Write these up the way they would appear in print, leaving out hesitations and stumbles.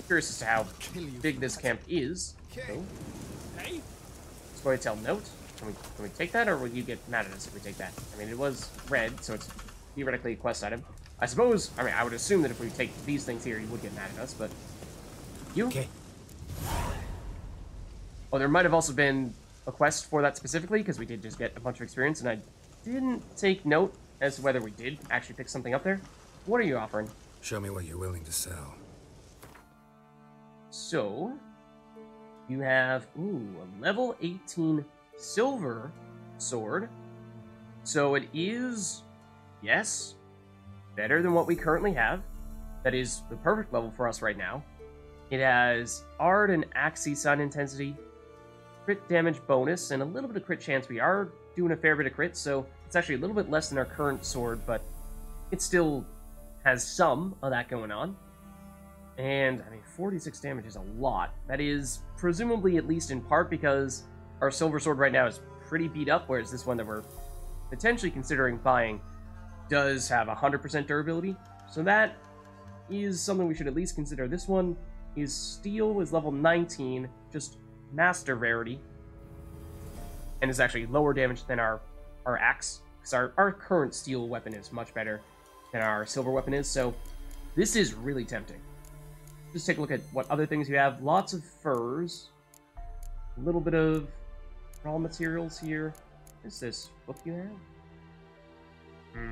curious as to how big this camp is. So, Hey, let's go ahead and tell note. Can we take that, or will you get mad at us if we take that? I mean, it was red, so it's theoretically a quest item. I suppose, I mean, I would assume that if we take these things here, you would get mad at us, but... You? okay. Oh, there might have also been a quest for that specifically, because we did just get a bunch of experience, and I didn't take note as to whether we did actually pick something up there. What are you offering? Show me what you're willing to sell. So, you have, ooh, a level 18 silver sword. So it is, yes, better than what we currently have. That is the perfect level for us right now. It has Ard and Axii sign intensity, crit damage bonus, and a little bit of crit chance. We are doing a fair bit of crit, so it's actually a little bit less than our current sword, but it still has some of that going on. And, I mean, 46 damage is a lot. That is presumably at least in part because our silver sword right now is pretty beat up, whereas this one that we're potentially considering buying does have 100% durability. So that is something we should at least consider. This one is steel, is level 19, just master rarity, and is actually lower damage than our axe, because our current steel weapon is much better than our silver weapon is, so this is really tempting. Just take a look at what other things you have. Lots of furs, a little bit of raw materials here. What is this book you have?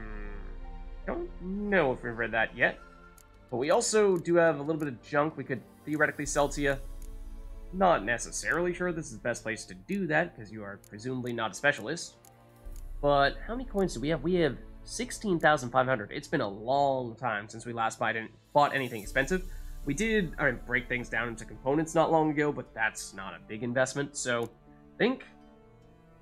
Don't know if we've read that yet. But we also do have a little bit of junk we could theoretically sell to you. Not necessarily sure this is the best place to do that, because you are presumably not a specialist. But how many coins do we have? We have 16,500. It's been a long time since we last bought anything expensive. We did break things down into components not long ago, but that's not a big investment, so I think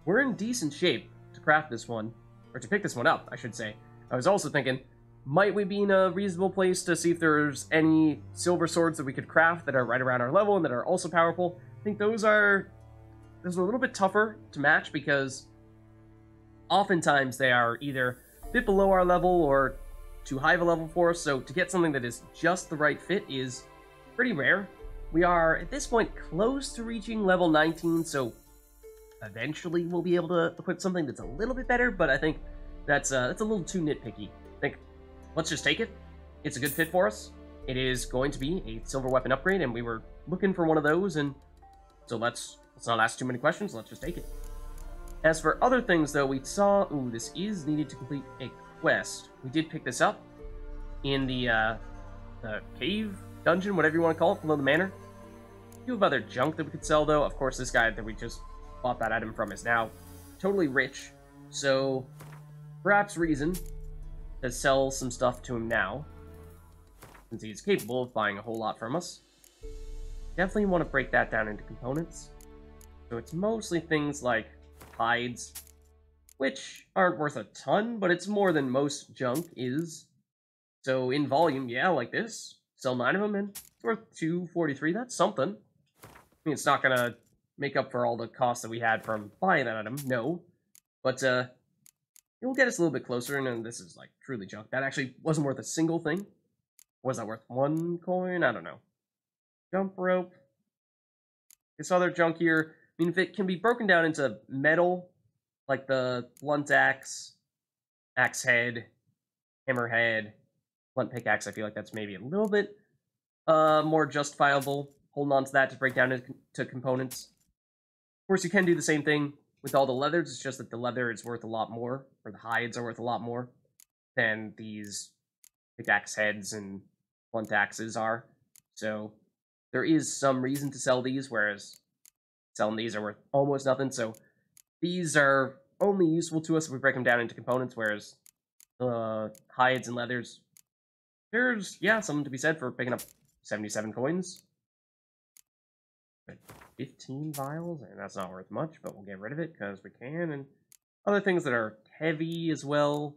we're in decent shape to craft this one, or to pick this one up, I should say. I was also thinking, might we be in a reasonable place to see if there's any silver swords that we could craft that are right around our level and that are also powerful? I think those are a little bit tougher to match because oftentimes they are either a bit below our level or too high of a level for us, so to get something that is just the right fit is pretty rare. We are, at this point, close to reaching level 19, so eventually we'll be able to equip something that's a little bit better, but I think that's a little too nitpicky. I think, let's just take it. It's a good fit for us. It is going to be a silver weapon upgrade, and we were looking for one of those, and so let's not ask too many questions, let's just take it. As for other things, though, we saw, ooh, this is needed to complete a quest. We did pick this up in the cave, dungeon, whatever you want to call it, below the manor. A few of other junk that we could sell, though. Of course, this guy that we just bought that item from is now totally rich, so perhaps reason to sell some stuff to him now, since he's capable of buying a whole lot from us. Definitely want to break that down into components. So it's mostly things like hides, which aren't worth a ton, but it's more than most junk is. So in volume, yeah, like this. Sell 9 of them, and it's worth 243. That's something. I mean, it's not gonna make up for all the costs that we had from buying that item, no. But it will get us a little bit closer, and then this is like truly junk. That actually wasn't worth a single thing. Was that worth 1 coin? I don't know. Jump rope. This other junk here, I mean, if it can be broken down into metal, like the blunt axe, axe head, hammer head, blunt pickaxe, I feel like that's maybe a little bit more justifiable, holding on to that to break down into components. Of course, you can do the same thing with all the leathers, it's just that the leather is worth a lot more, or the hides are worth a lot more, than these pickaxe heads and blunt axes are. So there is some reason to sell these, whereas selling these are worth almost nothing, so these are only useful to us if we break them down into components, whereas hides and leathers, there's, yeah, something to be said for picking up 77 coins. 15 vials, and that's not worth much, but we'll get rid of it because we can, and other things that are heavy as well,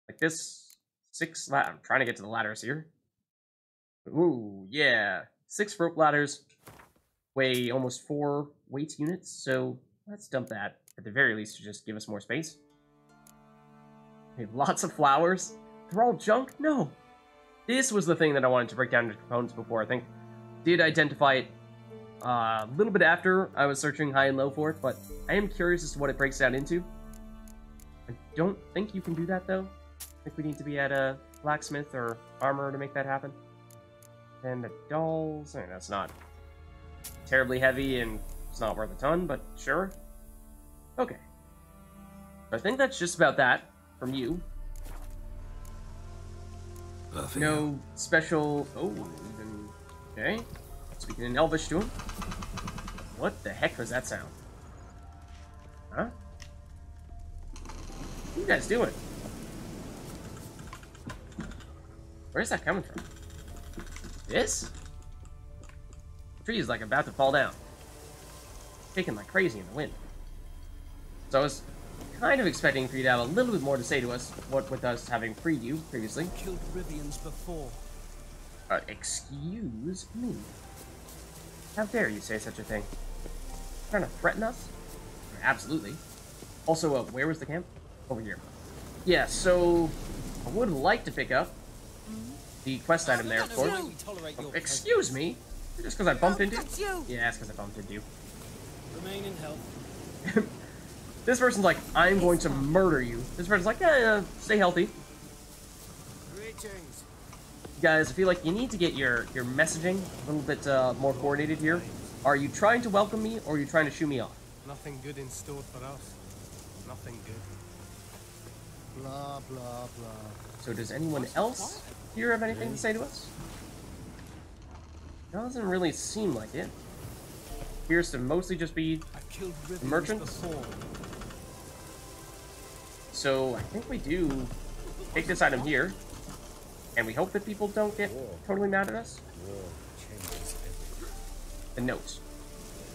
like this 6 I'm trying to get to the ladders here. Ooh, yeah, 6 rope ladders weigh almost 4 weight units, so let's dump that at the very least to just give us more space. We have lots of flowers. They're all junk? No. This was the thing that I wanted to break down into components before. I think did identify it a little bit after I was searching high and low for it, but I am curious as to what it breaks down into. I don't think you can do that, though. I think we need to be at a blacksmith or armor to make that happen. And the dolls... I mean, that's not terribly heavy, and it's not worth a ton, but sure. Okay. I think that's just about that from you. Nothing. No special... Oh, even... Okay. Speaking in Elvish to him. What the heck was that sound? Huh? What are you guys doing? Where's that coming from? This? The tree is like about to fall down. Shaking like crazy in the wind. So I was kind of expecting for you to have a little bit more to say to us, what with us having freed you previously. Killed Rivians before. Excuse me. How dare you say such a thing? Trying to threaten us? Absolutely. Also, where was the camp? Over here. Yeah, so I would like to pick up the quest item there, of course. Oh, excuse me? Just because I bumped into you? Yeah, it's because I bumped into you. Remain in health. This person's like, I'm going to murder you. This person's like, yeah, stay healthy. Greetings. Guys, I feel like you need to get your messaging a little bit more coordinated here. Are you trying to welcome me, or are you trying to shoo me off? Nothing good in store for us. Nothing good. Blah, blah, blah. So does anyone else here have anything to say to us? Doesn't really seem like it. Appears to mostly just be merchants. So I think we do take this item here, and we hope that people don't get totally mad at us. The notes.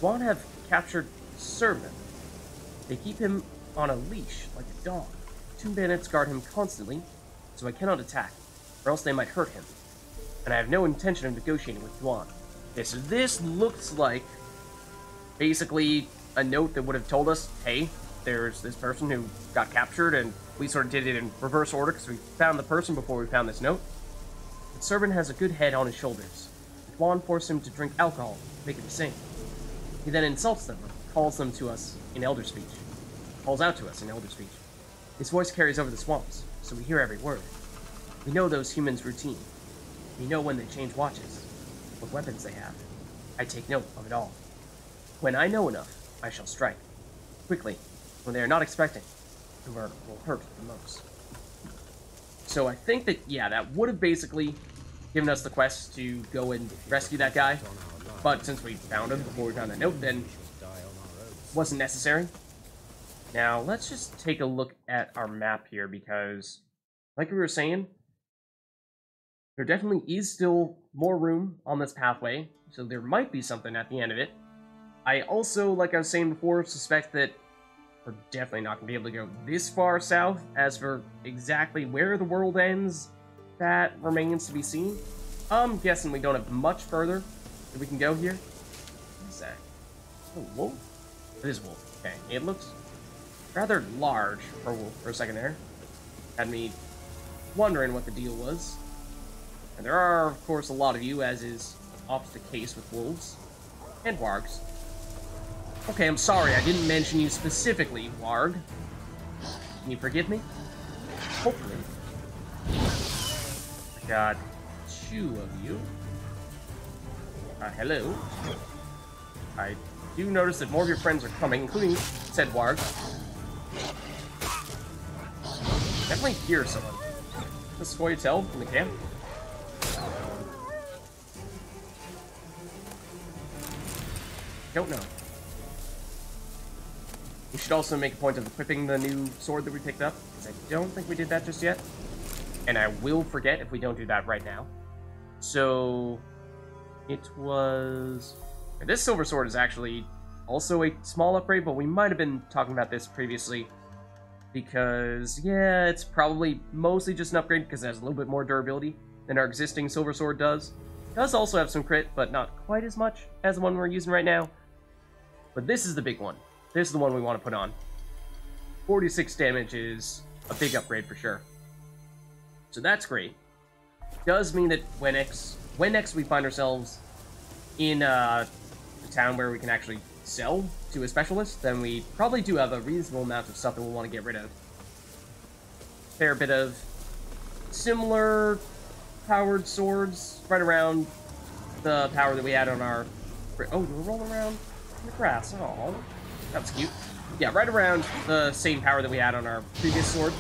Juan have captured Servant. They keep him on a leash like a dog. 2 bandits guard him constantly, so I cannot attack, or else they might hurt him. And I have no intention of negotiating with Juan. Okay, so this looks like basically a note that would have told us, hey, there's this person who got captured, and we sort of did it in reverse order because we found the person before we found this note. The servant has a good head on his shoulders. Juan forced him to drink alcohol to make him sing. He then insults them, calls them to us in Elder Speech. Calls out to us in Elder Speech. His voice carries over the swamps, so we hear every word. We know those humans' routine. We know when they change watches, what weapons they have. I take note of it all. When I know enough, I shall strike. Quickly, when they are not expecting. The murder will hurt the most. So I think that, yeah, that would have basically given us the quest to go and rescue that guy. But since we found him before we found that note, then it wasn't necessary. Now, let's just take a look at our map here, because, like we were saying, there definitely is still more room on this pathway, so there might be something at the end of it. I also, like I was saying before, suspect that we're definitely not going to be able to go this far south. As for exactly where the world ends, that remains to be seen. I'm guessing we don't have much further that we can go here. What is that? A wolf? It is a wolf. Okay, it looks rather large for a wolf for a second there. Had me wondering what the deal was. And there are, of course, a lot of you, as is often the case with wolves. And wargs. Okay, I'm sorry, I didn't mention you specifically, warg. Can you forgive me? Hopefully. I got 2 of you. Hello. I do notice that more of your friends are coming, including said warg. Definitely hear someone. This is what you tell from the camp. Don't know. We should also make a point of equipping the new sword that we picked up, because I don't think we did that just yet. And I will forget if we don't do that right now. So, it was... This silver sword is actually also a small upgrade, but we might have been talking about this previously. Because, yeah, it's probably mostly just an upgrade because it has a little bit more durability than our existing silver sword does. It does also have some crit, but not quite as much as the one we're using right now. But this is the big one. This is the one we want to put on. 46 damage is a big upgrade for sure. So that's great. Does mean that when next we find ourselves in a town where we can actually sell to a specialist, then we probably do have a reasonable amount of stuff that we'll want to get rid of. Fair bit of similar powered swords right around the power that we had on our... Oh, we're rolling around in the grass. Oh, that was cute. Yeah, right around the same power that we had on our previous sword.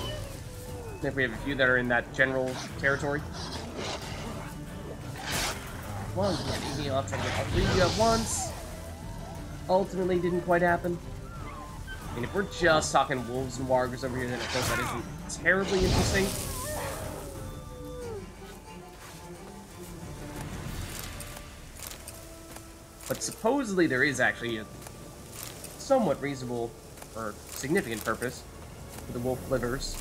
If we have a few that are in that general territory. Well, yeah, maybe I'll try to get all three at once. Ultimately, didn't quite happen. I mean, if we're just talking wolves and wargers over here, then of course that isn't terribly interesting. But supposedly there is actually a somewhat reasonable or significant purpose for the wolf livers.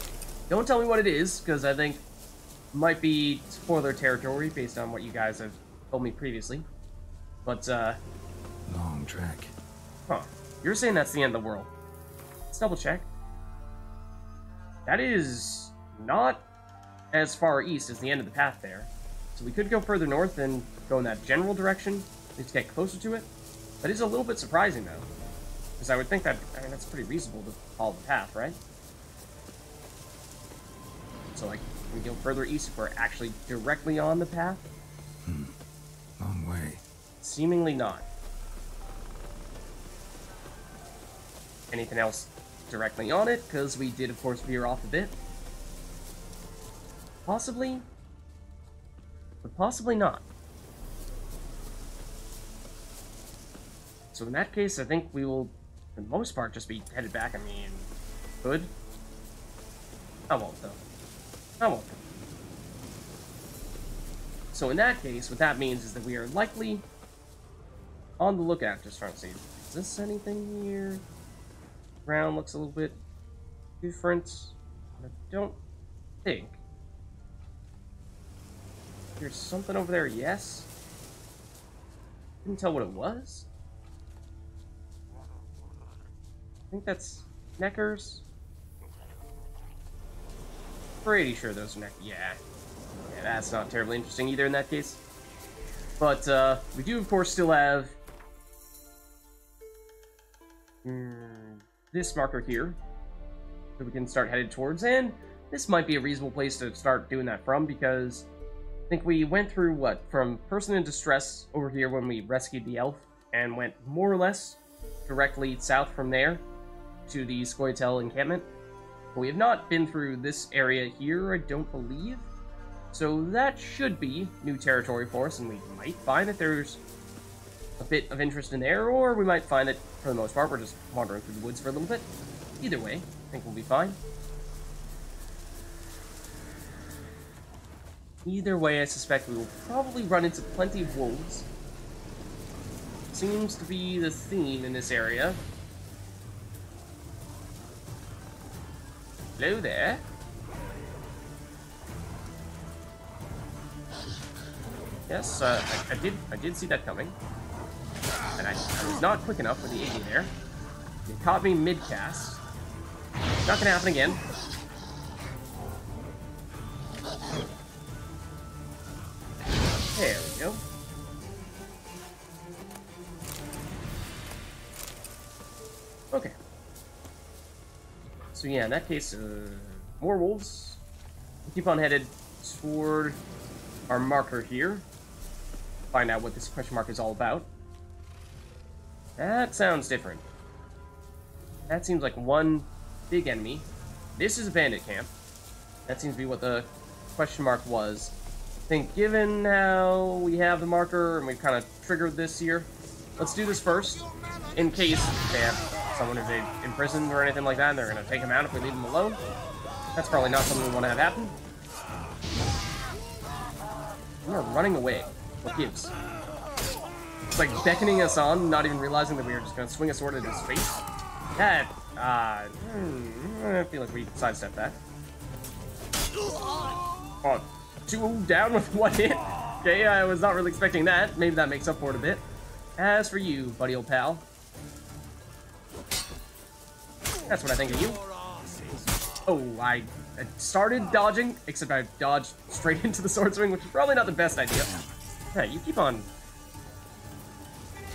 Don't tell me what it is, because I think it might be spoiler territory based on what you guys have told me previously. But, Long trek. huh. You're saying that's the end of the world. Let's double check. That is not as far east as the end of the path there. So we could go further north and go in that general direction, at least get closer to it. That is a little bit surprising, though. Because I would think that, I mean, that's pretty reasonable to follow the path, right? So, like, we go further east if we're actually directly on the path? Long way. Seemingly not. Anything else directly on it? Because we did, of course, veer off a bit. Possibly? But possibly not. So in that case, I think we will, for the most part, just be headed back. I mean, could. I won't, though. I won't. So in that case, what that means is that we are likely on the lookout. Just trying to see, is this anything here? Ground looks a little bit different. I don't think. There's something over there, yes? Couldn't tell what it was. I think that's Neckers. Pretty sure those are yeah, that's not terribly interesting either in that case. But, we do, of course, still have this marker here that we can start headed towards, and this might be a reasonable place to start doing that from, because I think we went through, what, from Person in Distress over here when we rescued the elf, and went more or less directly south from there to the Scoia'tael encampment. But we have not been through this area here, I don't believe. So that should be new territory for us, and we might find that there's a bit of interest in there, or we might find that, for the most part, we're just wandering through the woods for a little bit. Either way, I think we'll be fine. Either way, I suspect we will probably run into plenty of wolves. Seems to be the theme in this area. Hello there. Yes, I did see that coming. And I was not quick enough with the 80 there. It caught me mid-cast. Not gonna happen again. There we go. Okay. So yeah, in that case, more wolves. We'll keep on headed toward our marker here. Find out what this question mark is all about. That sounds different. That seems like one big enemy. This is a bandit camp. That seems to be what the question mark was. I think given how we have the marker and we've kind of triggered this here, let's do this first. In case they have someone who's imprisoned or anything like that, and they're going to take him out if we leave him alone. That's probably not something we want to have happen. We are running away. What gives? It's like beckoning us on, not even realizing that we were just going to swing a sword at his face. That, I feel like we sidestepped that. Oh, 2 down with 1 hit. Okay, I was not really expecting that. Maybe that makes up for it a bit. As for you, buddy old pal. That's what I think of you. Oh, I started dodging, except I dodged straight into the sword swing, which is probably not the best idea. Yeah, you keep on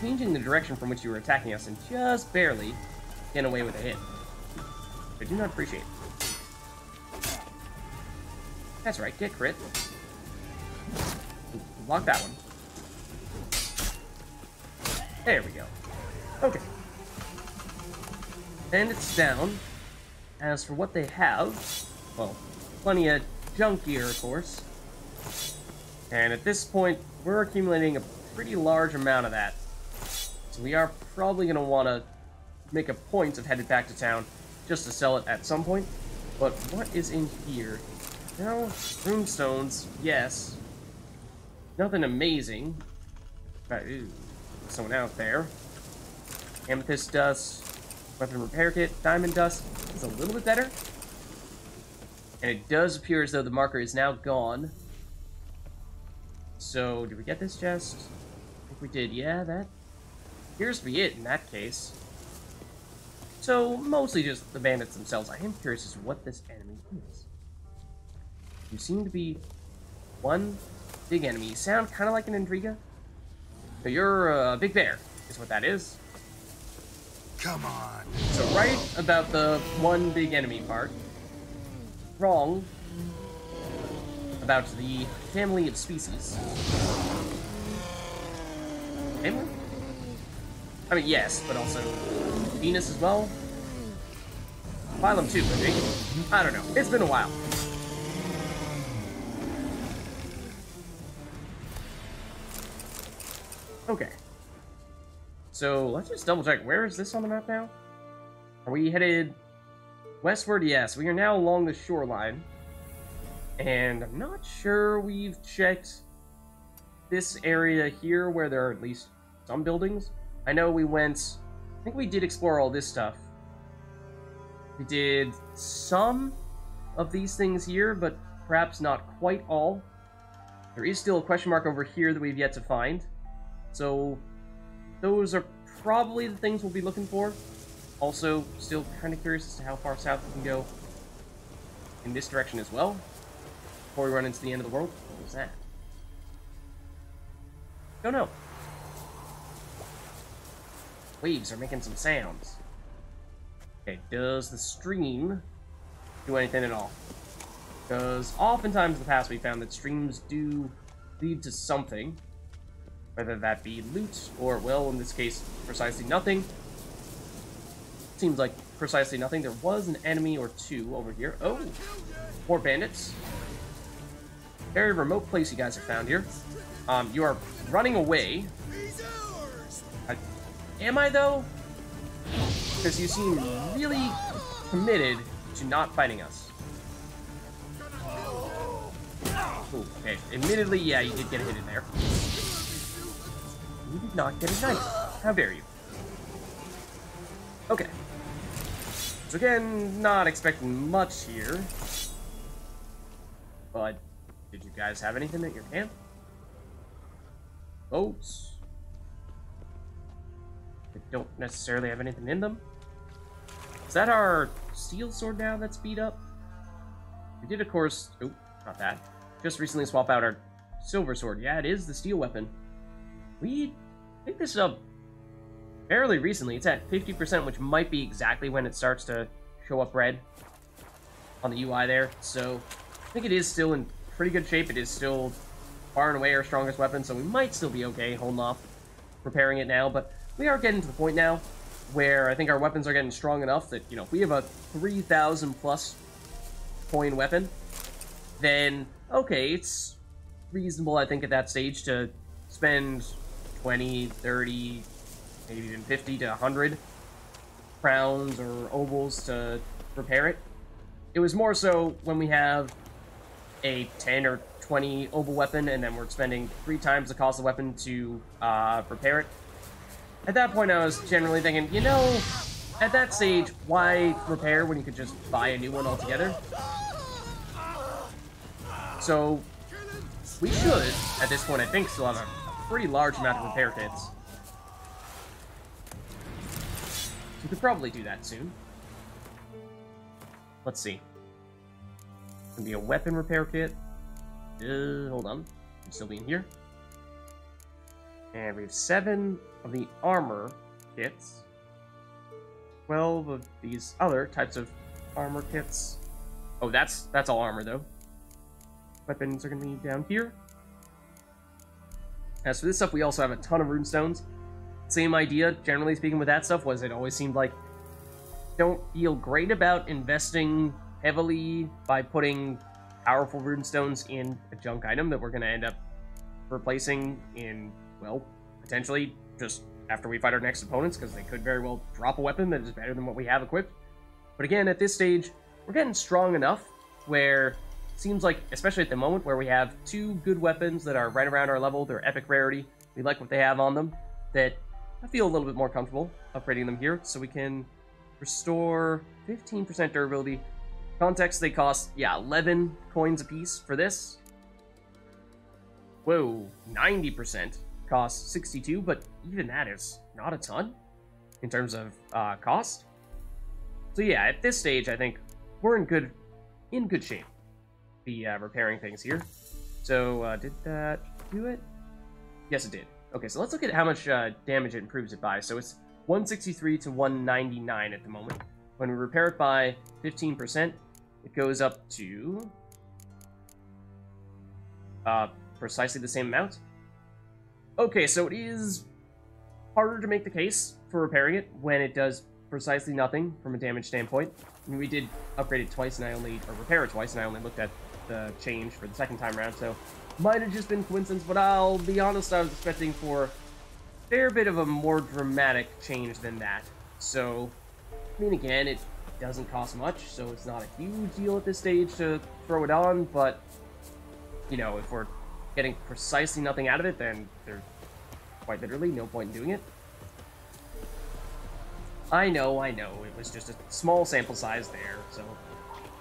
changing the direction from which you were attacking us and just barely getting away with a hit. I do not appreciate it. That's right, get crit. Ooh, block that one. There we go. Okay. And it's down. As for what they have, well, plenty of junk gear, of course. And at this point, we're accumulating a pretty large amount of that. So we are probably going to want to make a point of headed back to town just to sell it at some point. But what is in here? No, runestones, yes. Nothing amazing. Ooh, someone out there. Amethyst dust, weapon repair kit, diamond dust. It's a little bit better. And it does appear as though the marker is now gone. So, did we get this chest? I think we did. Yeah, that appears to be it in that case. So, mostly just the bandits themselves. I am curious as to what this enemy is. You seem to be one big enemy. You sound kind of like an Intriga. So you're a big bear, is what that is. Come on. So right about the one big enemy part. Wrong about the family of species. Family? I mean, yes, but also Venus as well. Phylum too, I think. I don't know. It's been a while. Okay. So, let's just double check. Where is this on the map now? Are we headed westward? Yes, we are now along the shoreline. And I'm not sure we've checked this area here where there are at least some buildings. I know we went... I think we did explore all this stuff. We did some of these things here, but perhaps not quite all. There is still a question mark over here that we've yet to find. So, those are probably the things we'll be looking for. Also, still kind of curious as to how far south we can go in this direction as well. Before we run into the end of the world. What was that? Don't know. Waves are making some sounds. Okay, does the stream do anything at all? Because oftentimes in the past we found that streams do lead to something. Whether that be loot, or, well, in this case, precisely nothing. Seems like precisely nothing. There was an enemy or two over here. Oh! More bandits. Very remote place you guys have found here. You are running away. Am I, though? Because you seem really committed to not fighting us. Ooh, okay. Admittedly, yeah, you did get a hit in there. You did not get a knife. How dare you? Okay. So again, not expecting much here. But, did you guys have anything at your camp? Boats? That don't necessarily have anything in them? Is that our steel sword now that's beat up? We did, of course... Oh, not that. Just recently swap out our silver sword. Yeah, it is the steel weapon. We picked this up fairly recently. It's at 50%, which might be exactly when it starts to show up red on the UI there. So I think it is still in pretty good shape. It is still far and away our strongest weapon, so we might still be okay holding off repairing it now. But we are getting to the point now where I think our weapons are getting strong enough that, you know, if we have a 3,000 plus coin weapon, then okay, it's reasonable, I think, at that stage to spend 20, 30, maybe even 50 to 100 crowns or obols to repair it. It was more so when we have a 10 or 20 obol weapon and then we're spending 3 times the cost of the weapon to repair it. At that point, I was generally thinking, you know, at that stage, why repair when you could just buy a new one altogether? So, we should, at this point, I think, still have a pretty large amount of repair kits. We could probably do that soon. Let's see. Gonna be a weapon repair kit. Hold on. I'm still being here. And we have 7 of the armor kits. 12 of these other types of armor kits. Oh, that's all armor, though. Weapons are going to be down here. As for this stuff, we also have a ton of runestones. Same idea, generally speaking, with that stuff, was it always seemed like don't feel great about investing heavily by putting powerful runestones in a junk item that we're going to end up replacing in, well, potentially just after we fight our next opponents, because they could very well drop a weapon that is better than what we have equipped. But again, at this stage, we're getting strong enough where it seems like, especially at the moment, where we have 2 good weapons that are right around our level, they're epic rarity, we like what they have on them, that I feel a little bit more comfortable upgrading them here, so we can restore 15% durability. Context, they cost, 11 coins apiece for this. Whoa, 90% costs 62, but even that is not a ton in terms of cost. So yeah, at this stage, I think we're in good shape. Be repairing things here. So did that do it? Yes, it did. Okay, so let's look at how much damage it improves it by. So it's 163 to 199 at the moment. When we repair it by 15%, it goes up to precisely the same amount. Okay, so it is harder to make the case for repairing it when it does precisely nothing from a damage standpoint. I mean, we did upgrade it twice, and repair it twice, and I only looked at the change for the second time around, so might have just been coincidence, but I'll be honest, I was expecting for a fair bit of a more dramatic change than that. So, I mean, again, it doesn't cost much, so it's not a huge deal at this stage to throw it on, but, you know, if we're getting precisely nothing out of it, then there's quite literally no point in doing it. I know, it was just a small sample size there, so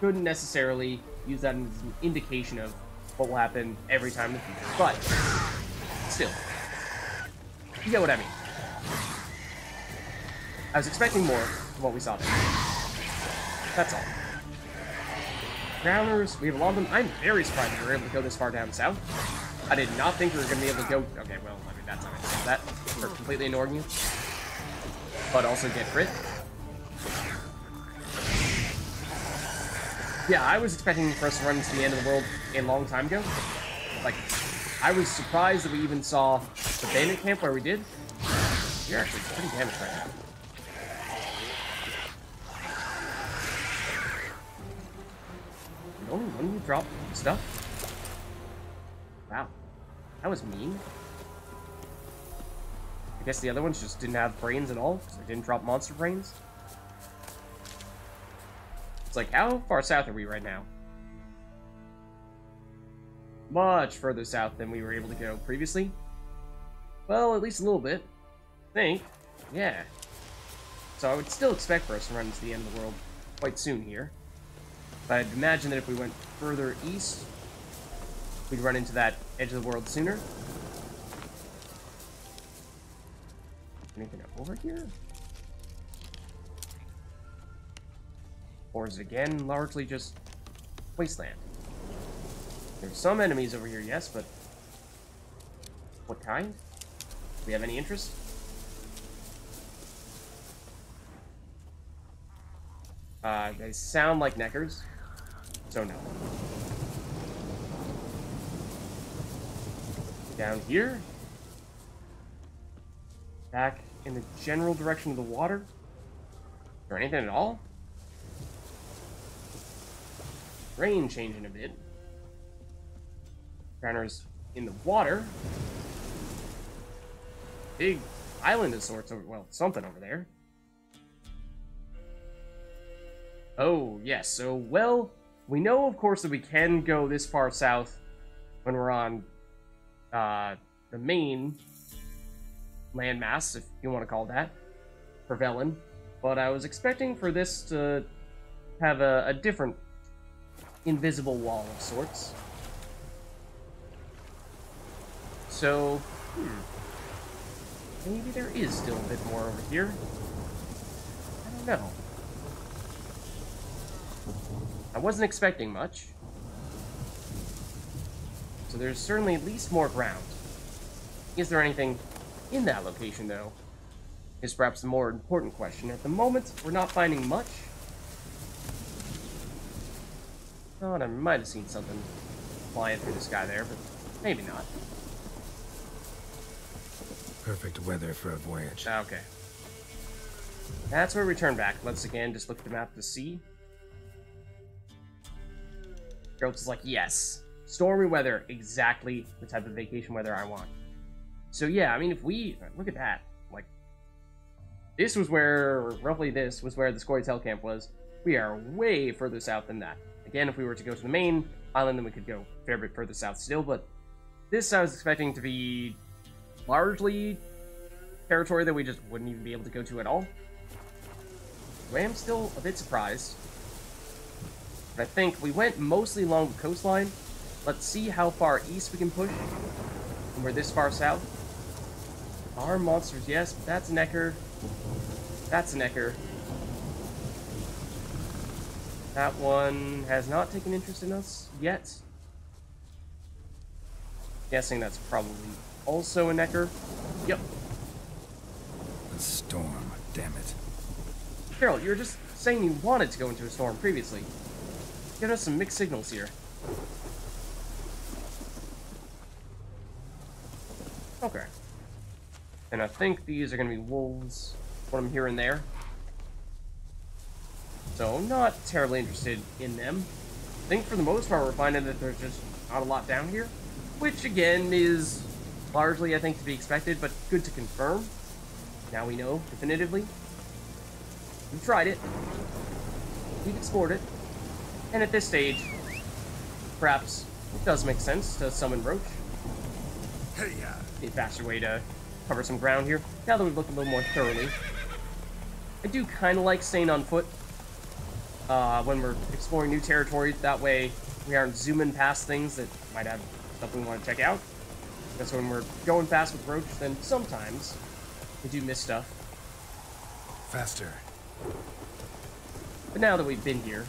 couldn't necessarily use that as an indication of what will happen every time in the future, but still, you get what I mean. I was expecting more from what we saw there. That's all. Grounders, we have a lot of them. I'm very surprised that we were able to go this far down south. I did not think we were going to be able to go... Okay, well, I mean, that's not going to that for completely ignoring you. But also get crit. Yeah, I was expecting for us to run to the end of the world a long time ago. Like, I was surprised that we even saw the bandit camp where we did. You're actually pretty damaged right now. Did only one of you drop stuff? Wow. That was mean. I guess the other ones just didn't have brains at all, because they didn't drop monster brains. It's like, how far south are we right now? Much further south than we were able to go previously. Well, at least a little bit. I think. Yeah. So I would still expect for us to run into the end of the world quite soon here. But I'd imagine that if we went further east, we'd run into that edge of the world sooner. Anything over here? Or is it again largely just wasteland? There's some enemies over here, yes, but what kind? Do we have any interest? They sound like neckers, so no. Down here. Back in the general direction of the water. Is there anything at all? Rain changing a bit. Drowners in the water. Big island of sorts over, well, something over there. Oh, yes, so, well, we know, of course, that we can go this far south when we're on the main landmass, if you want to call it that, for Velen. But I was expecting for this to have a different invisible wall of sorts. So, maybe there is still a bit more over here. I don't know. I wasn't expecting much. So there's certainly at least more ground. Is there anything in that location, though, is perhaps the more important question. At the moment, we're not finding much. Thought I might have seen something flying through the sky there, but maybe not. Perfect weather for a voyage. Okay. That's where we turn back. Let's again just look at the map to see. Geralt is like, yes, stormy weather, exactly the type of vacation weather I want. So yeah, I mean, if we look at that, like, this was where, or roughly this was where the Scoia'tael camp was. We are way further south than that. Again, if we were to go to the main island, then we could go a fair bit further south still, but this I was expecting to be largely territory that we just wouldn't even be able to go to at all. I am still a bit surprised. But I think we went mostly along the coastline. Let's see how far east we can push. And we're this far south. Are monsters, yes, but that's an Ecker. That's an Ecker. That one has not taken interest in us yet. Guessing that's probably also an Ecker. Yep. A storm, damn it. Carol, you were just saying you wanted to go into a storm previously. Give us some mixed signals here. Okay. And I think these are going to be wolves, what I'm hearing there. So I'm not terribly interested in them. I think for the most part we're finding that there's just not a lot down here. Which again is largely, I think, to be expected, but good to confirm. Now we know definitively. We've tried it. We've explored it. And at this stage, perhaps it does make sense to summon Roach. Hey, yeah. A faster way to cover some ground here, now that we've looked a little more thoroughly. I do kind of like staying on foot when we're exploring new territory. That way, we aren't zooming past things that might have stuff we want to check out. Because when we're going fast with Roach, then sometimes we do miss stuff. Faster. But now that we've been here,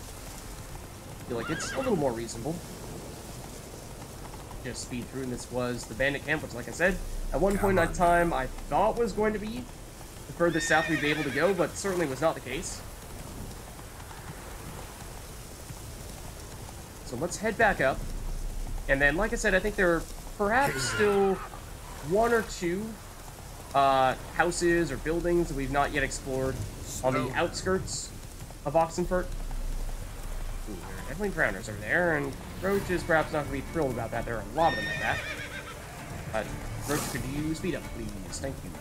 I feel like it's a little more reasonable. Just speed through, and this was the bandit camp, which, like I said, at one point in time I thought was going to be the furthest south we'd be able to go, but certainly was not the case. So let's head back up. And then, like I said, I think there are perhaps still one or two houses or buildings that we've not yet explored on the outskirts of Oxenfurt. Ooh, there are definitely drowners over there, and Roach is perhaps not going to be thrilled about that. There are a lot of them like that. But, Roach, could you speed up, please? Thank you.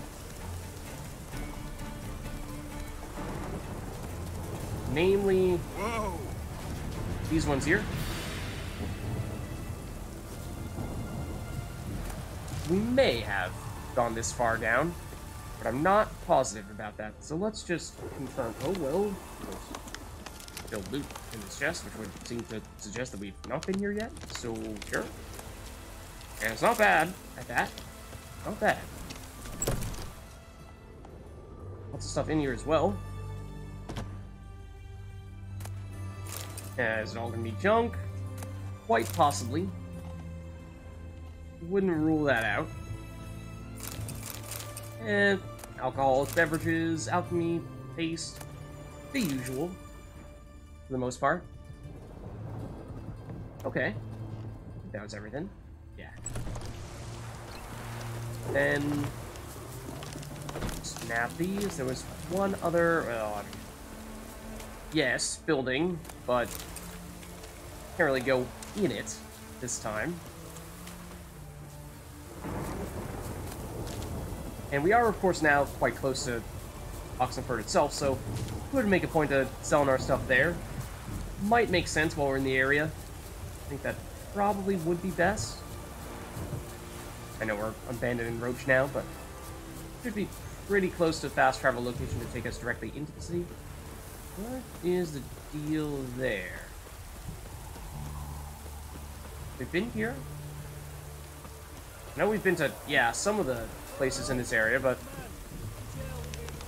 Namely, Whoa! these ones here. We may have gone this far down, but I'm not positive about that. So let's just confirm. Oh, well, there's still loot in this chest, which would seem to suggest that we've not been here yet. So, sure. And it's not bad at that. Not bad. Lots of stuff in here as well. Is it all going to be junk? Quite possibly. Wouldn't rule that out. And alcoholic beverages, alchemy, paste, the usual, for the most part. Okay. That was everything. Yeah. Then snap these. There was one other, well, yes, building, but can't really go in it this time. And we are, of course, now quite close to Oxenfurt itself, so we would make a point of selling our stuff there. Might make sense while we're in the area. I think that probably would be best. I know we're abandoning Roach now, but should be pretty close to a fast travel location to take us directly into the city. What is the deal there? We've been here? I know we've been to, yeah, some of the places in this area, but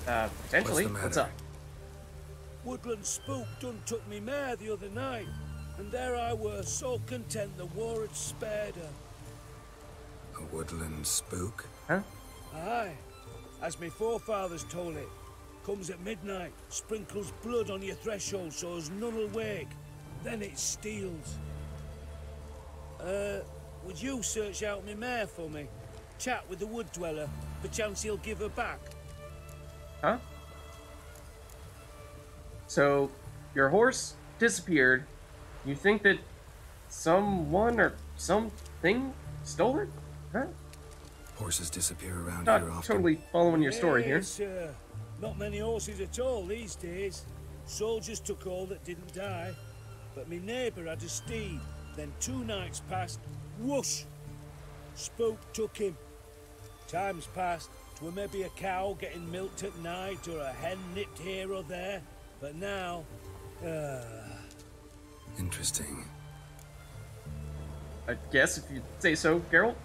potentially. What's up? Woodland spook done took me mare the other night, and there I was, so content the war had spared her. A woodland spook? Huh? Aye, as my forefathers told it. Comes at midnight, sprinkles blood on your threshold so as none'll wake. Then it steals. Would you search out my mare for me? Chat with the wood dweller, perchance he'll give her back. Huh? So, your horse disappeared. You think that someone or something stole it? Huh? Horses disappear around Not here often. totally following your story here. Yes, not many horses at all these days. Soldiers took all that didn't die. But me neighbour had a steed. Then 2 nights passed. Whoosh! Spook took him. Times passed. 'Twere maybe a cow getting milked at night or a hen nipped here or there. But now... Interesting. I guess, if you say so, Geralt.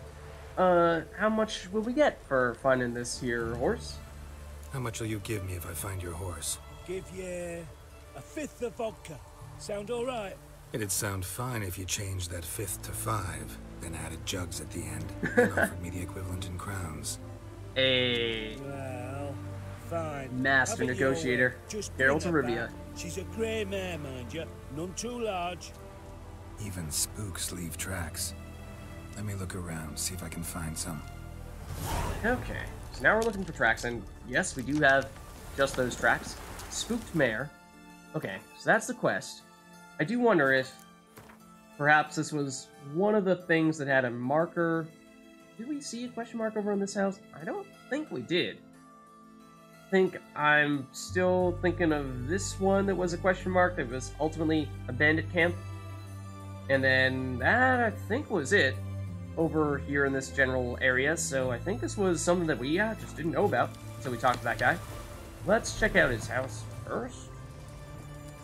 How much will we get for finding this here horse? How much will you give me if I find your horse? Give ye a 5th of vodka. Sound all right? It'd sound fine if you changed that 5th to 5, then added jugs at the end, and offered me the equivalent in crowns. A Well, fine. master Have it your negotiator, way. Just Geralt bring her of Rivia. back. She's a grey mare, mind you. None too large. Even spooks leave tracks. Let me look around, see if I can find some. Okay, so now we're looking for tracks, and yes, we do have just those tracks. Spooked mare. Okay, so that's the quest. I do wonder if perhaps this was one of the things that had a marker. Did we see a question mark over in this house? I don't think we did. I'm still thinking of this one that was a question mark that was ultimately a bandit camp. And then that, I think, was it over here in this general area. So I think this was something that we just didn't know about until we talked to that guy. Let's check out his house first.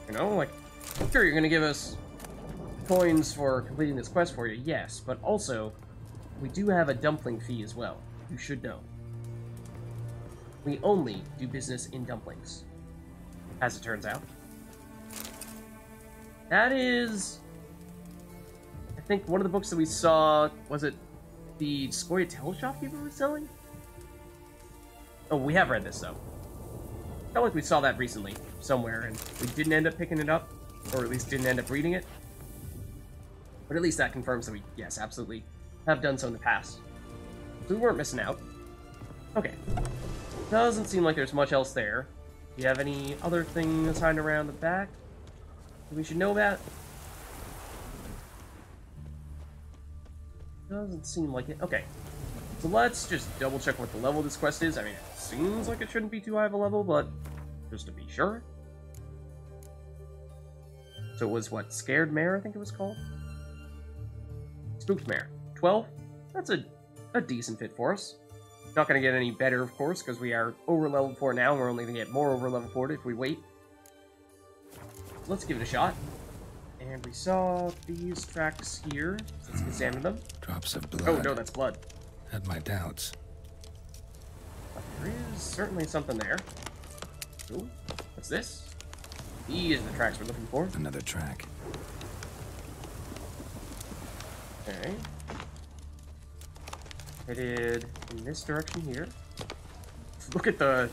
You know, like, sure, you're going to give us coins for completing this quest for you, yes. But also, we do have a dumpling fee as well. You should know. We only do business in dumplings, as it turns out. That is... I think one of the books that we saw, was it the Scoia'tael shopkeeper was selling? Oh, we have read this, though. Felt like we saw that recently, somewhere, and we didn't end up picking it up, or at least didn't end up reading it. But at least that confirms that we, yes, absolutely have done so in the past. So we weren't missing out. Okay. Doesn't seem like there's much else there. Do you have any other things hiding around the back that we should know about? Doesn't seem like it. Okay. So let's just double check what the level of this quest is. I mean, it seems like it shouldn't be too high of a level, but just to be sure. So it was what? Scared Mare, I think it was called? Spooked Mare. 12? That's a decent fit for us. Not going to get any better, of course, because we are over level 4 now, and we're only going to get more over level 4 if we wait. Let's give it a shot. And we saw these tracks here. Let's examine them. Drops of blood. Oh, no, that's blood. Had my doubts. But there is certainly something there. Ooh, what's this? These are the tracks we're looking for. Another track. Okay. Headed in this direction here. Look at the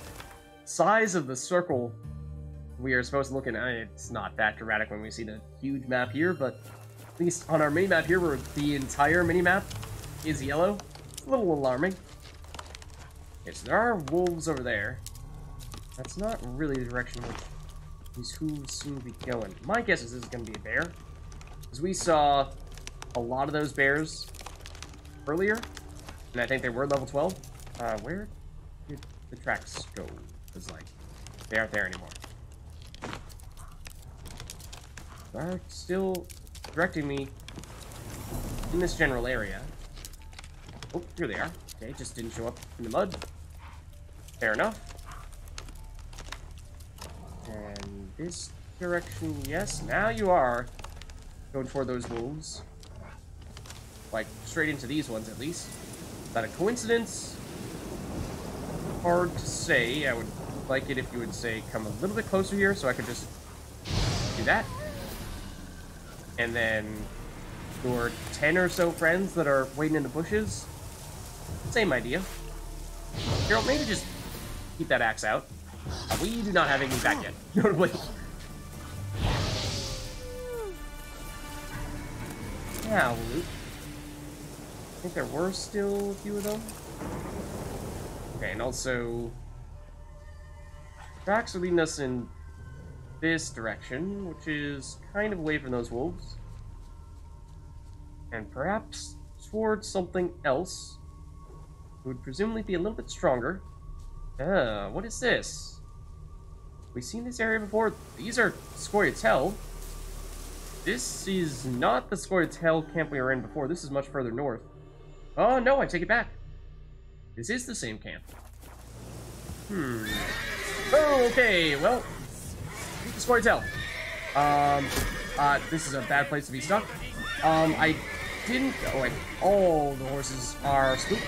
size of the circle we are supposed to look at. It's not that dramatic when we see the huge map here, but at least on our mini-map here, where the entire mini-map is yellow, it's a little alarming. Okay, so there are wolves over there. That's not really the direction in which these hooves seem to be going. My guess is this is going to be a bear, because we saw a lot of those bears earlier, and I think they were level 12. Where did the tracks go? Because, like, they aren't there anymore. They're still directing me in this general area. Oh, here they are. Okay, just didn't show up in the mud. Fair enough. And this direction, yes, now you are going for those wolves. Like, straight into these ones, at least. Is that a coincidence? Hard to say. I would like it if you would say, come a little bit closer here, so I could just do that. And then your 10 or so friends that are waiting in the bushes, same idea. Geralt, maybe just keep that axe out. We do not have Iggy back yet, notably. Now, loot. I think there were still a few of them. Okay, and also... tracks are leading us in this direction, which is kind of away from those wolves. And perhaps towards something else. It would presumably be a little bit stronger. What is this? We've seen this area before. These are Scoia'tael. This is not the Scoia'tael camp we were in before. This is much further north. Oh, no, I take it back. This is the same camp. Oh, okay, well, the Scoia'tael. This is a bad place to be stuck. I didn't... oh, wait. All the horses are spooked.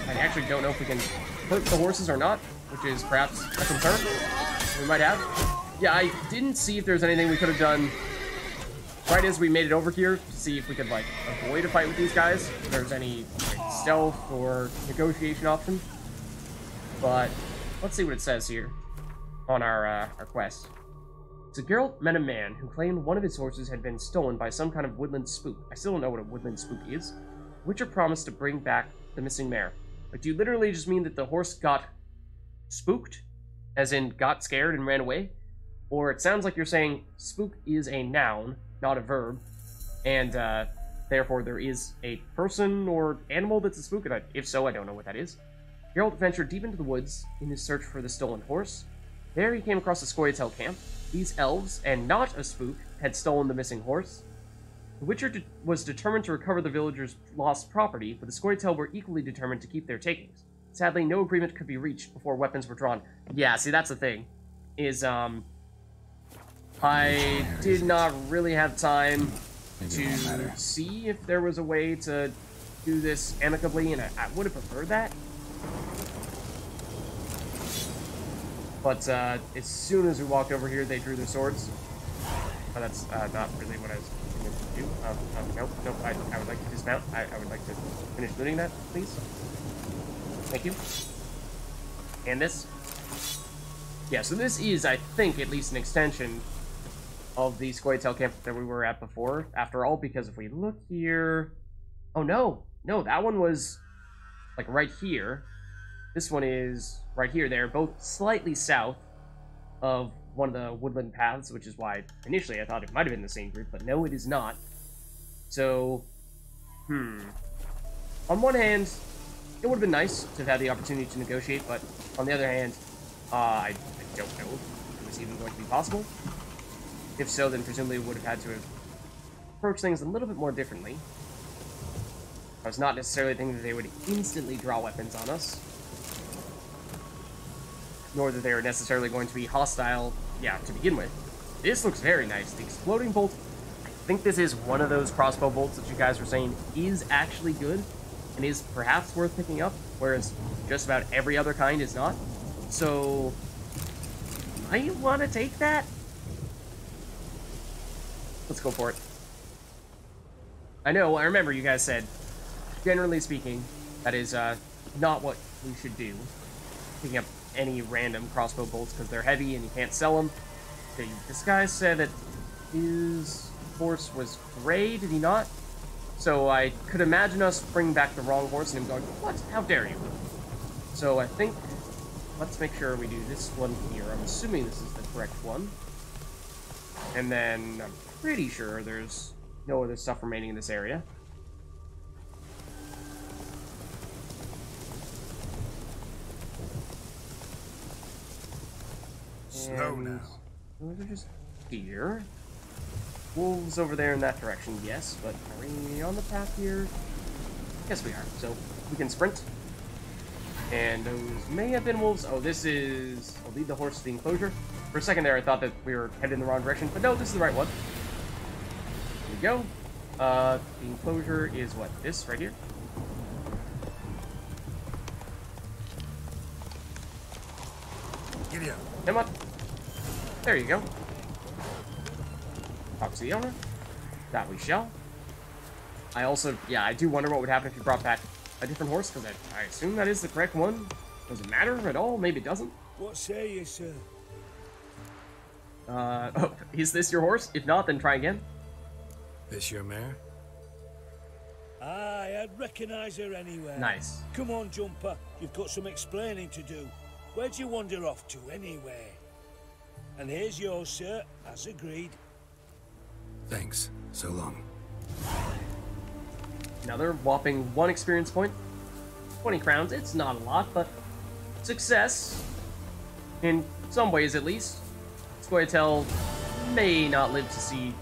I actually don't know if we can hurt the horses or not, which is perhaps a concern we might have. Yeah, I didn't see if there's anything we could have done right as we made it over here to see if we could, like, avoid a fight with these guys. If there's any, like, stealth or negotiation option. But let's see what it says here on our quest. So Geralt met a man who claimed one of his horses had been stolen by some kind of woodland spook. I still don't know what a woodland spook is. Witcher promised to bring back the missing mare. But do you literally just mean that the horse got spooked? As in, got scared and ran away? Or it sounds like you're saying spook is a noun, not a verb, and therefore there is a person or animal that's a spook, and if so, I don't know what that is. Geralt ventured deep into the woods in his search for the stolen horse. There he came across a Scoia'tael camp. These elves, and not a spook, had stolen the missing horse. The Witcher was determined to recover the villagers' lost property, but the Scoia'tael were equally determined to keep their takings. Sadly, no agreement could be reached before weapons were drawn. Yeah, see, that's the thing. Is, I did not really have time to see if there was a way to do this amicably, and I would have preferred that. But, as soon as we walked over here, they drew their swords. Oh, that's, not really what I was going to do. Nope, I would like to dismount. I would like to finish looting that, please. Thank you. And this. Yeah, so this is, I think, at least an extension of the Scoia'tael camp that we were at before, after all, because if we look here... oh, no, that one was, like, right here. This one is right here. They're both slightly south of one of the woodland paths, which is why initially I thought it might have been the same group, but no, it is not. So, on one hand, it would have been nice to have had the opportunity to negotiate, but on the other hand, I don't know if it was even going to be possible. If so, then presumably we would have had to have approached things a little bit more differently. I was not necessarily thinking that they would instantly draw weapons on us, nor that they were necessarily going to be hostile, yeah, to begin with. This looks very nice. The exploding bolt, I think this is one of those crossbow bolts that you guys were saying is actually good, and is perhaps worth picking up, whereas just about every other kind is not. So, I want to take that. Let's go for it. I remember you guys said, generally speaking, that is not what we should do. Picking up any random crossbow bolts because they're heavy and you can't sell them. Okay, this guy said that his horse was gray, did he not? So I could imagine us bringing back the wrong horse and him going, what? How dare you? So I think, let's make sure we do this one here. I'm assuming this is the correct one. And then I'm pretty sure there's no other stuff remaining in this area. Snow now. Those are just deer. Wolves over there in that direction, yes, but are we on the path here? Yes, we are. So we can sprint. And those may have been wolves. Oh, this is... I'll lead the horse to the enclosure. For a second there, I thought that we were headed in the wrong direction, but no, this is the right one. Here we go. The enclosure is what? This right here? Giddy up. Come on. There you go. Talk to the owner. That we shall. I also, yeah, I do wonder what would happen if you brought back a different horse, because I assume that is the correct one. Does it matter at all? Maybe it doesn't. What say you, sir? Oh, is this your horse? If not, then try again. This your mare? Aye, I'd recognise her anywhere. Nice. Come on, Jumper. You've got some explaining to do. Where'd you wander off to, anyway? And here's yours, sir, as agreed. Thanks. So long. Another whopping 1 experience point. 20 crowns. It's not a lot, but success. In some ways, at least. Scoia'tael may not live to see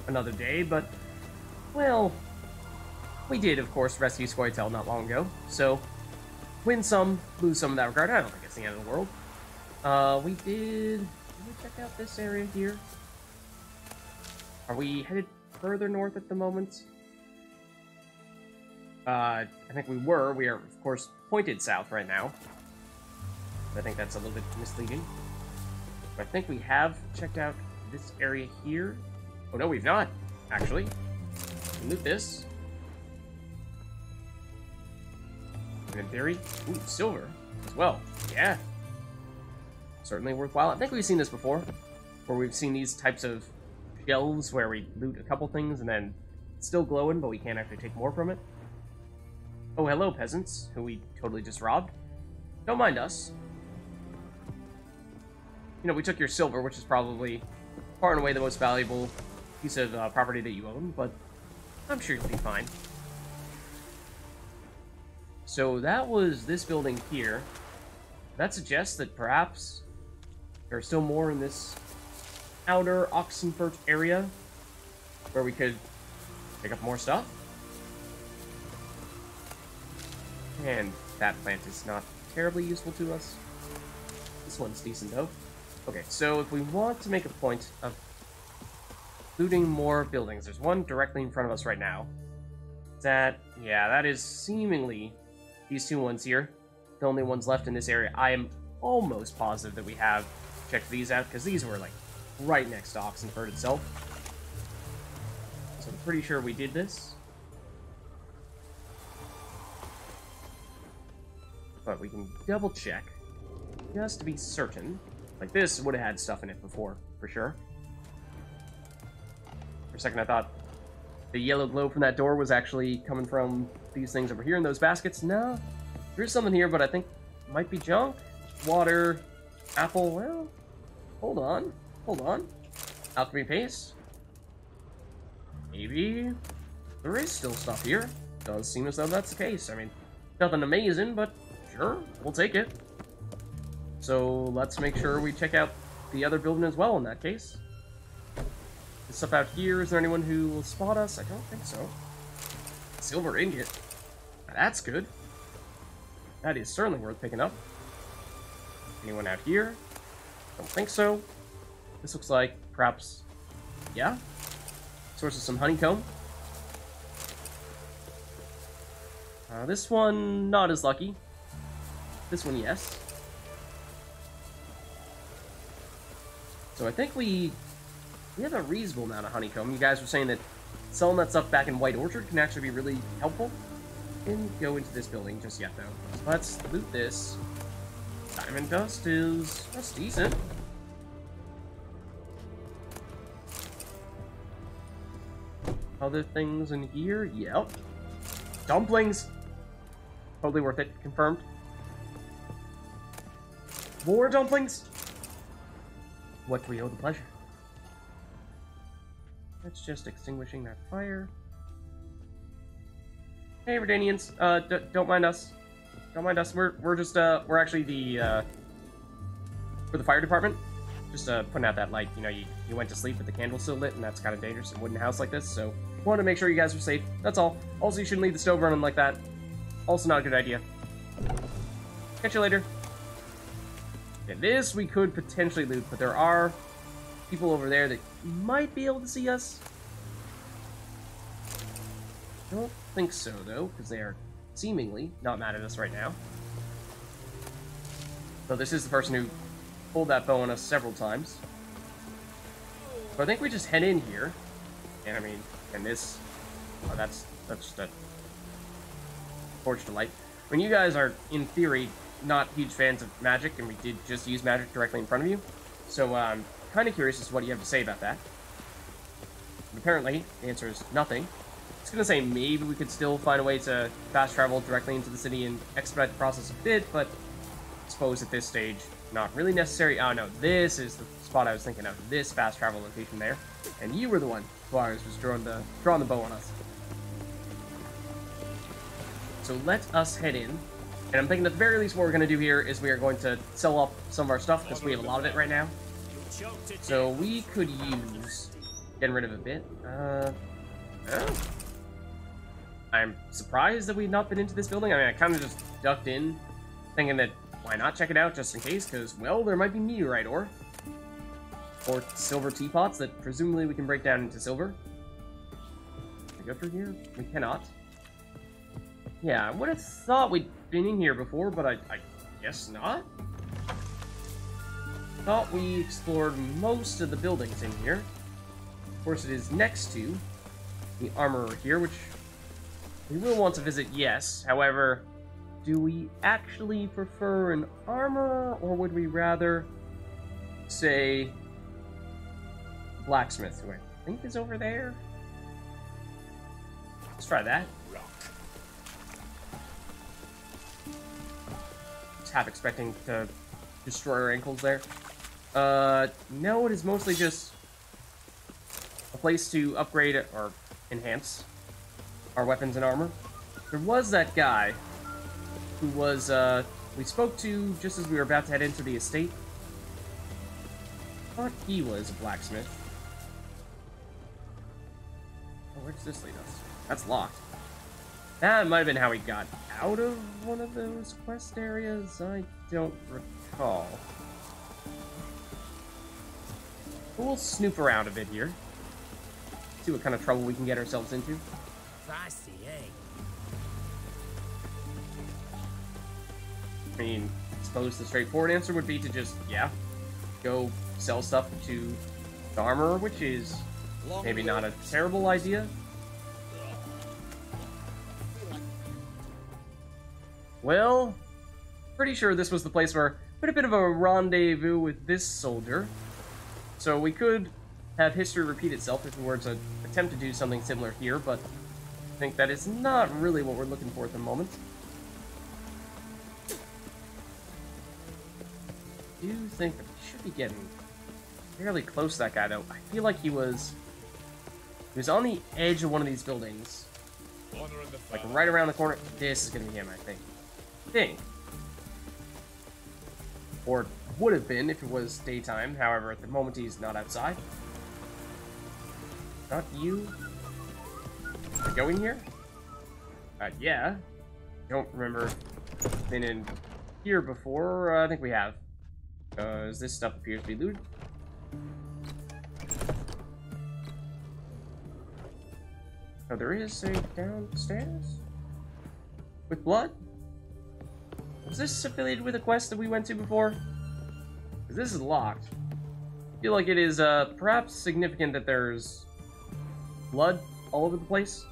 another day, but, well, we did, of course, rescue Scoia'tael not long ago, so win some, lose some in that regard. I don't think it's the end of the world. Did we check out this area here? Are we headed further north at the moment? I think we were. We are, of course, pointed south right now. I think that's a little bit misleading. I think we have checked out this area here. Oh, no, we've not, actually. Loot this. Inventory. Ooh, silver as well. Yeah. Certainly worthwhile. I think we've seen this before, where we've seen these types of shelves where we loot a couple things and then it's still glowing, but we can't actually take more from it. Oh, hello, peasants, who we totally just robbed. Don't mind us. You know, we took your silver, which is probably far and away the most valuable piece of property that you own, but I'm sure you'll be fine. So that was this building here. That suggests that perhaps there are still more in this outer Oxenfurt area where we could pick up more stuff. And that plant is not terribly useful to us. This one's decent, though. Okay, so if we want to make a point of looting more buildings, there's one directly in front of us right now. That is seemingly these 2 ones here. The only ones left in this area. I am almost positive that we have checked these out, because these were, like, right next to Oxenfurt itself. So I'm pretty sure we did this. But we can double check, just to be certain. Like, this would have had stuff in it before, for sure. For a second I thought the yellow glow from that door was actually coming from these things over here in those baskets. No, there's something here, but I think it might be junk. Water, apple, well, hold on. Alchemy paste. Maybe there is still stuff here. Does seem as though that's the case. I mean, nothing amazing, but sure, we'll take it. So let's make sure we check out the other building as well in that case. This stuff out here, is there anyone who will spot us? I don't think so. Silver ingot. That's good. That is certainly worth picking up. Anyone out here? Don't think so. This looks like perhaps, yeah, source of some honeycomb. This one, not as lucky. This one, yes. So I think we have a reasonable amount of honeycomb. You guys were saying that selling that stuff back in White Orchard can actually be really helpful. Didn't go into this building just yet, though. So let's loot this. Diamond dust that's decent. Other things in here? Yep. Dumplings! Totally worth it. Confirmed. More dumplings? What do we owe the pleasure? That's just extinguishing that fire. Hey, Redanians, don't mind us. Don't mind us. We're just we're actually the for the fire department. Just putting out that light. You know, you went to sleep with the candle still lit, and that's kind of dangerous in a wooden house like this. So wanted to make sure you guys were safe. That's all. Also, you shouldn't leave the stove running like that. Also, not a good idea. Catch you later. Yeah, this we could potentially loot, but there are people over there that might be able to see us. Don't think so, though, because they are seemingly not mad at us right now. So this is the person who pulled that bow on us several times. So I think we just head in here. And I mean, and this... Oh, that's That's just a torch to light. I mean, you guys are, in theory, not huge fans of magic, and we did just use magic directly in front of you. So, I'm kind of curious as to what you have to say about that. But apparently, the answer is nothing. I was going to say maybe we could still find a way to fast travel directly into the city and expedite the process a bit, but I suppose at this stage, not really necessary. Oh no, this is the spot I was thinking of. This fast travel location there. And you were the one who was drawing the bow on us. So let us head in. And I'm thinking at the very least what we're going to do here is we are going to sell up some of our stuff because we have a lot of it right now. So we could use getting rid of a bit. I'm surprised that we've not been into this building. I mean, I kind of just ducked in thinking that why not check it out just in case, because, well, there might be meteorite ore. Or silver teapots that presumably we can break down into silver. Can we go through here? We cannot. Yeah, I would have thought we'd been in here before, but I guess not. Thought we explored most of the buildings in here. Of course, it is next to the armorer here, which we will want to visit, yes. However, do we actually prefer an armorer, or would we rather, say, blacksmith, who I think is over there? Let's try that. Just half expecting to destroy our ankles there. No, it is mostly just a place to upgrade or enhance our weapons and armor. There was that guy who was, we spoke to just as we were about to head into the estate. I thought he was a blacksmith. Oh, where does this lead us? That's locked. That might have been how we got out of one of those quest areas. I don't recall. But we'll snoop around a bit here. See what kind of trouble we can get ourselves into. Feisty, eh? I mean, I suppose the straightforward answer would be to just, yeah, go sell stuff to the armorer, which is maybe not a terrible idea. Well, pretty sure this was the place where we had a bit of a rendezvous with this soldier. So we could have history repeat itself if we were to attempt to do something similar here, but I think that is not really what we're looking for at the moment. I do think that we should be getting fairly close to that guy, though. I feel like he was on the edge of one of these buildings. Like right around the corner. This is going to be him, I think. Or would have been if it was daytime. However, at the moment he's not outside. Not you. Are we going here? Yeah. Don't remember been in here before. I think we have. Because this stuff appears to be looted. Oh, there is a downstairs? With blood? Was this affiliated with a quest that we went to before? Because this is locked. I feel like it is perhaps significant that there's blood all over the place.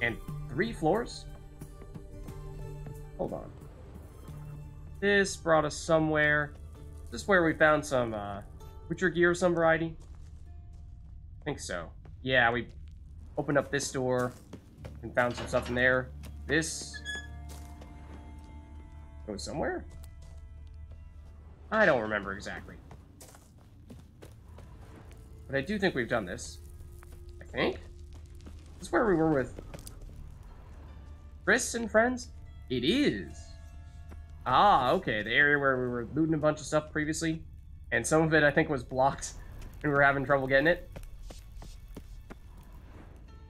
And 3 floors? Hold on. This brought us somewhere. Is this where we found some Witcher gear of some variety? I think so. Yeah, we opened up this door and found some stuff in there. This goes somewhere? I don't remember exactly. But I do think we've done this. I think? Is this where we were with Chris and friends? It is. Ah, okay. The area where we were looting a bunch of stuff previously. And some of it, I think, was blocked. And we were having trouble getting it.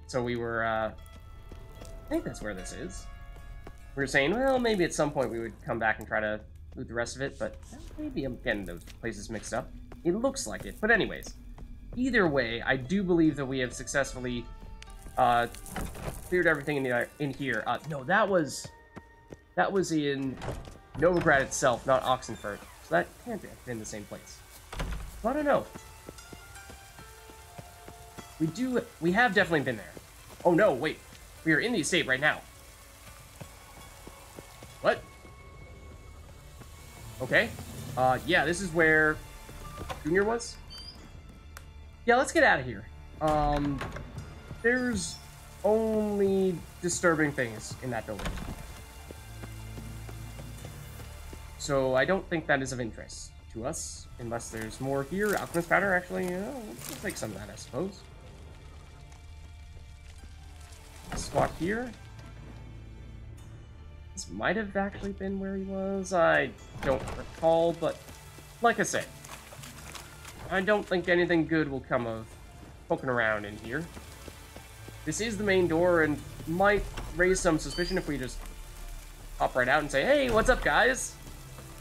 So we were, I think that's where this is. We were saying, well, maybe at some point we would come back and try to loot the rest of it, but maybe I'm getting those places mixed up. It looks like it. But anyways, either way, I do believe that we have successfully cleared everything in here. No, that was in Novigrad itself, not Oxenfurt. So that can't have been the same place. But I don't know. We have definitely been there. Oh no, wait. We are in the estate right now. What? Okay. Yeah, this is where Junior was. Yeah, let's get out of here. There's only disturbing things in that building. So I don't think that is of interest to us, unless there's more here. Alchemist powder, actually, we'll take some of that, I suppose. Squat here. This might have actually been where he was. I don't recall, but like I said, I don't think anything good will come of poking around in here. This is the main door and might raise some suspicion if we just hop right out and say, hey, what's up, guys?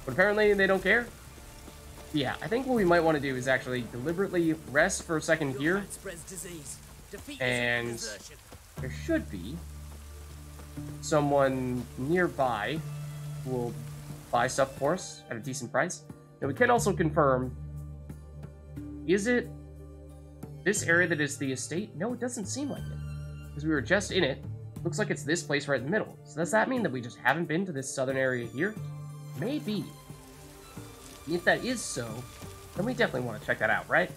But apparently they don't care. Yeah, I think what we might want to do is actually deliberately rest for a second here. And there should be someone nearby who will buy stuff for us at a decent price. Now we can also confirm, is it this area that is the estate? No, it doesn't seem like it. Because we were just in it. Looks like it's this place right in the middle. So does that mean that we just haven't been to this southern area here? Maybe. If that is so, then we definitely want to check that out, right?